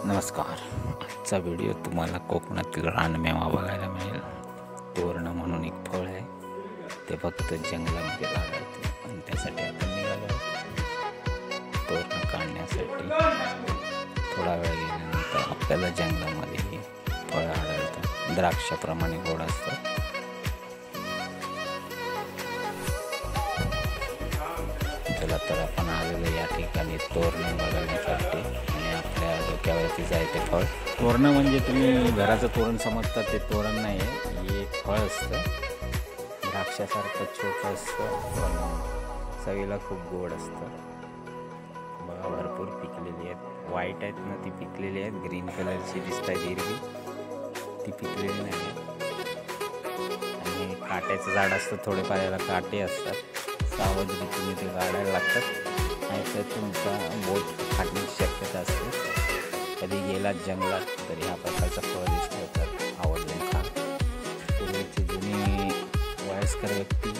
नमस्कार. आजचा व्हिडिओ तुम्हाला कोकणातील रानमेवा बघायला मिळेल. तोरणं म्हणून एक फळ आहे, ते फक्त जंगलामध्ये आढळते आणि त्यासाठी आपण निघालो तोरणं काढण्यासाठी. थोडा वेळ गेल्यानंतर आपल्याला जंगलामध्ये हे फळ आढळतं. द्राक्षाप्रमाणे गोड असतं. चला तर आपण आलेलो या ठिकाणी तोरणं बघण्यासाठी आणि आपल्या डोक्यावरतीच आहे ते फळ. तोरणं म्हणजे तुम्ही घराचं तोरण समजता, ते तोरण नाही आहे, हे एक फळ असतं. द्राक्षासारखं छोटं असतं पण चवीला खूप गोड असतं. बघा भरपूर पिकलेली आहेत, व्हाईट आहेत ना ती पिकलेली आहेत, ग्रीन कलरची दिसत आहेत हिरवी, ती पिकलेली नाही आहे. आणि काट्याचं झाड असतं, थोडेफार याला काटे असतात. सावध रीतीने ते काढायला लागतात, नाहीतर तुमचा बोट फाटण्याची शक्यता असते. कधी गेलात जंगलात तर ह्या प्रकारचं फळ दिसतं तर आवर्जून खा. पूर्वीचे जुनी वयस्कर व्यक्ती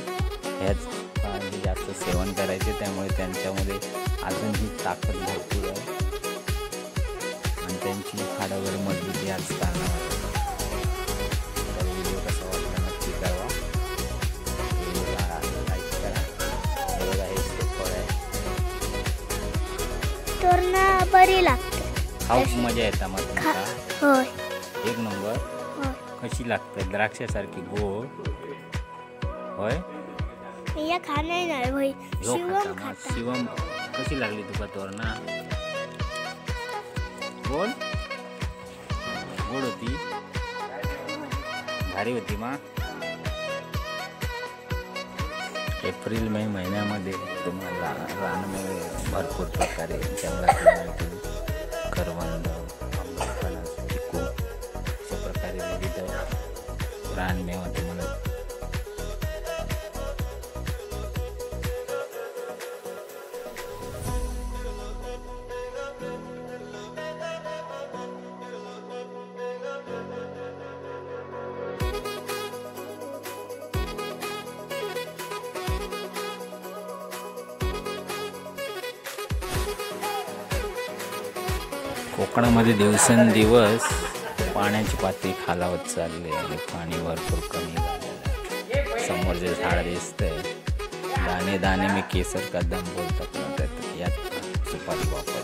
ह्याच फळांचे जास्त सेवन करायचे, त्यामुळे त्यांच्यामध्ये अजूनही ताकद भरपूर आहे आणि त्यांची हाडं वगैरे मजबूती याच कारणावर. तर व्हिडिओ कसा वाटला नक्की कळवा. तोरणं बरी लागते, खाऊक मजा येता मग तुमका. होय, एक नंबर. कशी लागते? द्राक्षासारखी गोड होय. या खाणे नाही होय. शिवम खाता. शिवम कशी लागली तुका तोरणा? गोड गोड होती, भारी होती मा. एप्रिल मे महिन्यामध्ये तुम्हाला रानमेवे भरपूर प्रकारे जंगलात मिळतील. करवंद, आंबा, फणस, चिकू अशा प्रकारे विविध रानमेवा तुम्हाला कोकणामध्ये दिवसेंदिवस पाण्याची पातळी खालावत चालली आहे आणि पाणी भरपूर कमी झालेलं आहे. समोर जे झाड दिसतंय, दाणे दाणे में केसर का दम बोलतात ना, त्यात यात सुपारी वापर